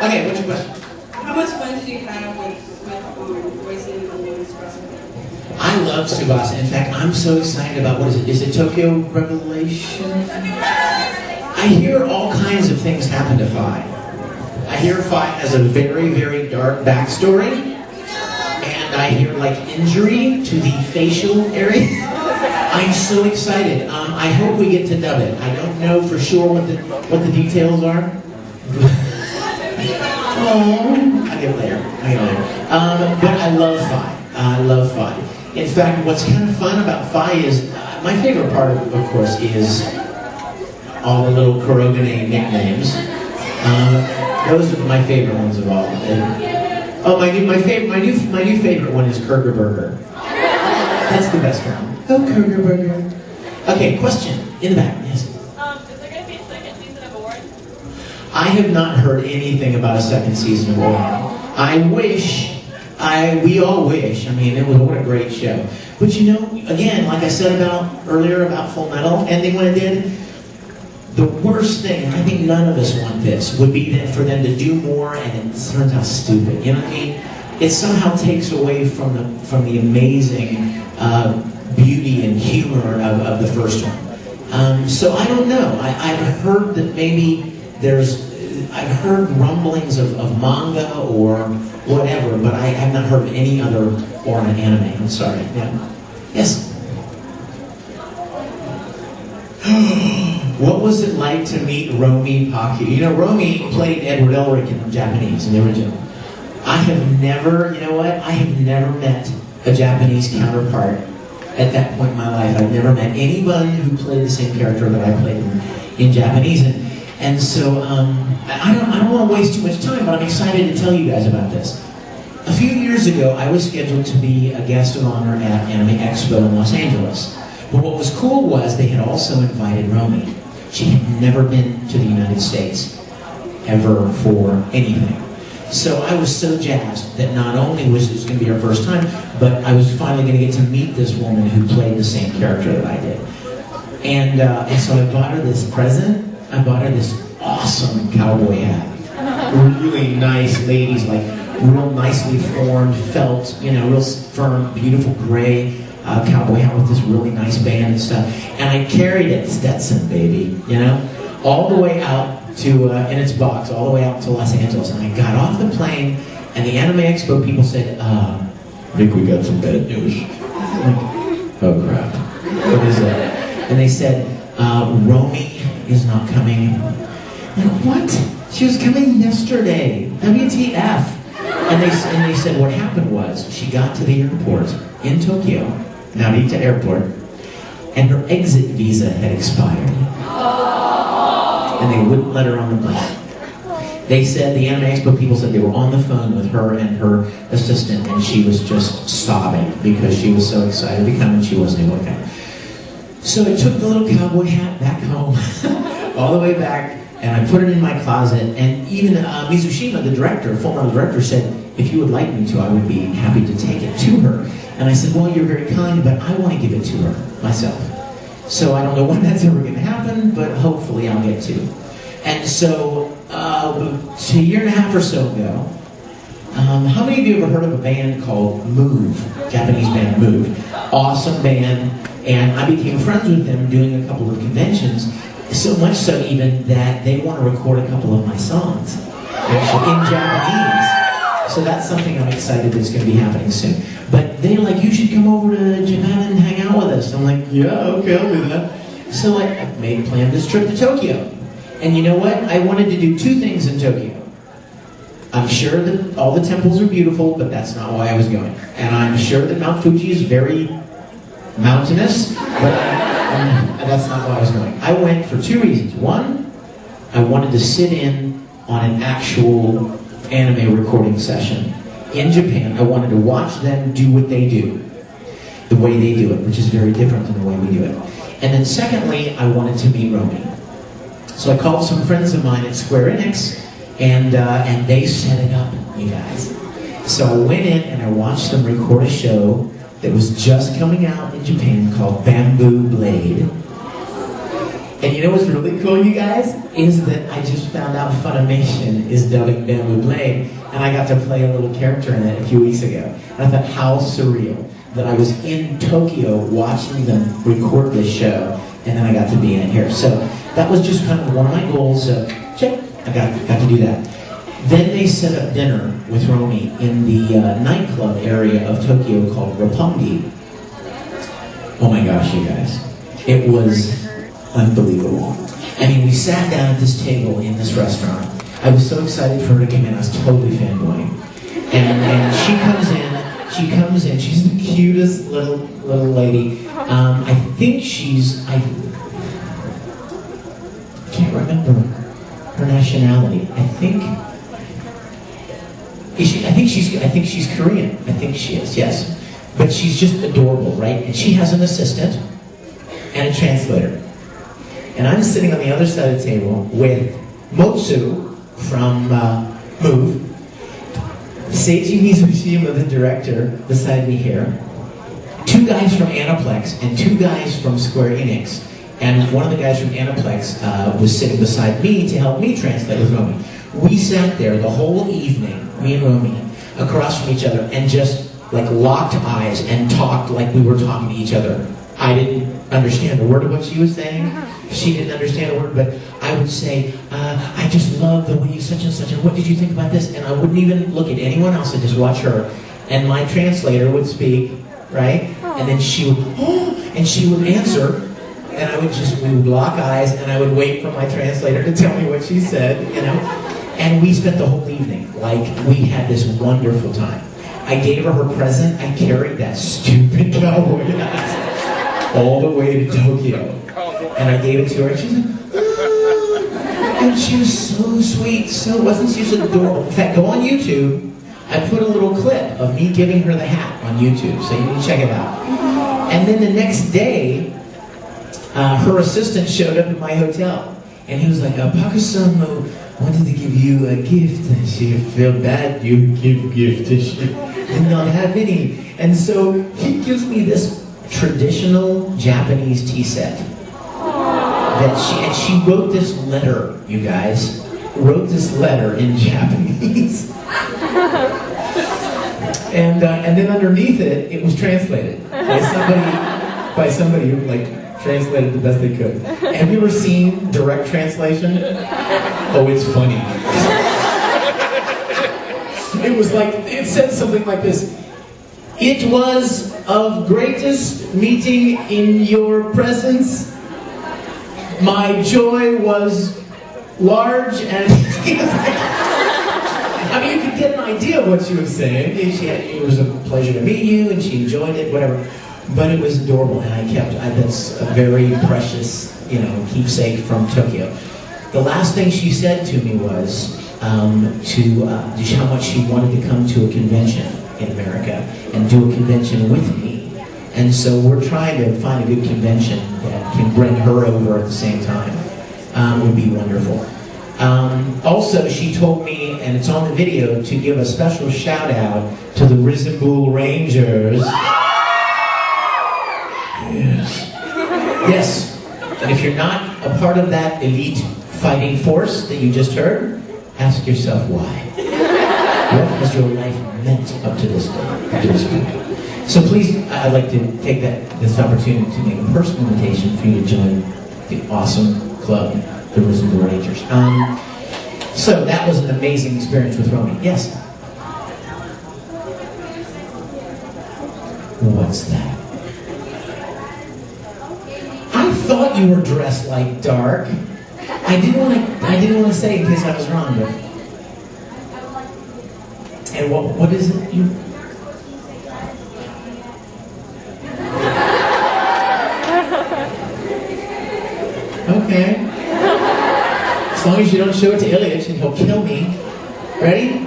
Okay, what's your question? How much fun did you have with voicing the women's wrestling? I love Tsubasa. In fact, I'm so excited about, what is it? Is it Tokyo Revelation? I hear all kinds of things happen to Fi. I hear Fi has a very, very dark backstory. And I hear like injury to the facial area. I'm so excited. I hope we get to dub it. I don't know for sure what the details are. Oh, I'll get it later. But I love Fi. I love Fi. In fact, what's kind of fun about Fi is, my favorite part, of course, is all the little Kurogane nicknames. Those are my favorite ones of all. Oh, my new favorite one is Kurger Burger. That's the best one. Oh, Kurger Burger. Okay, question in the back. Yes. Is there going to be a second season of Orange? I have not heard anything about a second season of Orange. I wish. We all wish. I mean, what a great show. But you know, again, like I said earlier about Full Metal ending when it did, the worst thing, and I think none of us want this, would be for them to do more and it turns out stupid. You know what I mean? It somehow takes away from the amazing beauty and humor of the first one. So I don't know. I've heard that maybe I've heard rumblings of manga or whatever, but I have not heard of any other or an anime. I'm sorry. Yeah. Yes. What was it like to meet Romi Paku? You know, Romi played Edward Elric in Japanese in the original. I have never, you know what? I have never met a Japanese counterpart at that point in my life. I've never met anyone who played the same character that I played in Japanese. And so, I don't want to waste too much time, but I'm excited to tell you guys about this. A few years ago, I was scheduled to be a guest of honor at Anime Expo in Los Angeles. But what was cool was they had also invited Romi. She had never been to the United States, ever, for anything. So I was so jazzed that not only was this going to be her first time, but I was finally going to get to meet this woman who played the same character that I did. And so I bought her this present. I bought her this awesome cowboy hat. Really nice ladies, like real nicely formed, felt, you know, real firm, beautiful gray cowboy hat with this really nice band and stuff. And I carried it, Stetson, baby, you know, all the way out to, in its box, all the way out to Los Angeles. And I got off the plane, and the Anime Expo people said, Vic, we got some bad news. I'm like, oh crap, what is that? And they said, Romi is not coming. I'm like, what? She was coming yesterday. WTF? And they said what happened was she got to the airport in Tokyo, Narita Airport, and her exit visa had expired. And they wouldn't let her on the plane. They said, the Anime Expo people said they were on the phone with her and her assistant, and she was just sobbing because she was so excited to come and she wasn't able to come. So I took the little cowboy hat back home, all the way back, and I put it in my closet. And even Mizushima, the director, Full Metal director, said, if you would like me to, I would be happy to take it to her. And I said, well, you're very kind, but I want to give it to her myself. So I don't know when that's ever going to happen, but hopefully I'll get to. And so, a year and a half or so ago, how many of you ever heard of a band called Move? Japanese band Move. Awesome band. And I became friends with them doing a couple of conventions, so much so even that they want to record a couple of my songs, actually, in Japanese. So that's something I'm excited that's going to be happening soon. But they're like, you should come over to Japan and hang out with us. I'm like, yeah, okay, I'll do that. So I planned this trip to Tokyo. And you know what? I wanted to do two things in Tokyo. I'm sure that all the temples are beautiful, but that's not why I was going. And I'm sure that Mount Fuji is very mountainous, but that's not why I was going. I went for two reasons. One, I wanted to sit in on an actual anime recording session in Japan. I wanted to watch them do what they do, the way they do it, which is very different than the way we do it. And then secondly, I wanted to meet Romi. So I called some friends of mine at Square Enix, and they set it up, you guys. So I went in and I watched them record a show that was just coming out in Japan called Bamboo Blade. And you know what's really cool, you guys? Is that I just found out Funimation is dubbing Bamboo Blade, and I got to play a little character in it a few weeks ago. And I thought, how surreal that I was in Tokyo watching them record this show, and then I got to be in it here. So that was just kind of one of my goals. So check, I got to do that. Then they set up dinner with Romi in the nightclub area of Tokyo called Roppongi. Oh my gosh, you guys. It was unbelievable. I mean, we sat down at this table in this restaurant. I was so excited for her to come in. I was totally fanboying. And she comes in. She's the cutest little lady. I think I can't remember her nationality. I think she's Korean. I think she is, yes. But she's just adorable, right? And she has an assistant and a translator. And I'm sitting on the other side of the table with Motsu from Move, Seiji Mizushima, the director, beside me here, two guys from Aniplex and two guys from Square Enix. And one of the guys from Aniplex was sitting beside me to help me translate with Romi. We sat there the whole evening, me and Romi, across from each other, and just like locked eyes and talked like we were talking to each other. I didn't understand a word of what she was saying. She didn't understand a word, but I would say, I just love the way you such and such, and what did you think about this? And I wouldn't even look at anyone else, I'd just watch her. And my translator would speak, right? And then she would, and she would answer, and we would lock eyes, and I would wait for my translator to tell me what she said, you know? And we spent the whole evening, like, we had this wonderful time. I gave her her present. I carried that stupid cowboy hat all the way to Tokyo. And I gave it to her, and she's like, and she was so sweet, wasn't she so adorable? In fact, go on YouTube. I put a little clip of me giving her the hat on YouTube, so you can check it out. And then the next day, her assistant showed up at my hotel, and he was like, Paku-san wanted to give you a gift, and she felt bad you give gift, and she did not have any. And so he gives me this traditional Japanese tea set. And she wrote this letter, you guys. Wrote this letter in Japanese. And then underneath it, it was translated by somebody who like translated the best they could. Have you ever seen direct translation? Oh, it's funny. It was like, it said something like this. It was of greatest meeting in your presence. My joy was large and... I mean, you could get an idea of what she was saying. It was a pleasure to meet you, and she enjoyed it, whatever. But it was adorable, and that's a very precious, keepsake from Tokyo. The last thing she said to me was just how much she wanted to come to a convention in America and do a convention with me. And so we're trying to find a good convention that can bring her over at the same time. Would be wonderful. Also, she told me, and it's on the video, to give a special shout out to the Rizabul Rangers. Yes. Yes. And if you're not a part of that elite fighting force that you just heard, ask yourself why. What has your life meant up to this point? So please, I'd like to take this opportunity to make a personal invitation for you to join the awesome club, the Rizabul Rangers. So that was an amazing experience with Romi. Yes? What's that? I thought you were dressed like dark. I didn't want to say in case I was wrong, but. And what is it you? Okay. As long as you don't show it to Ilyich and he'll kill me. Ready?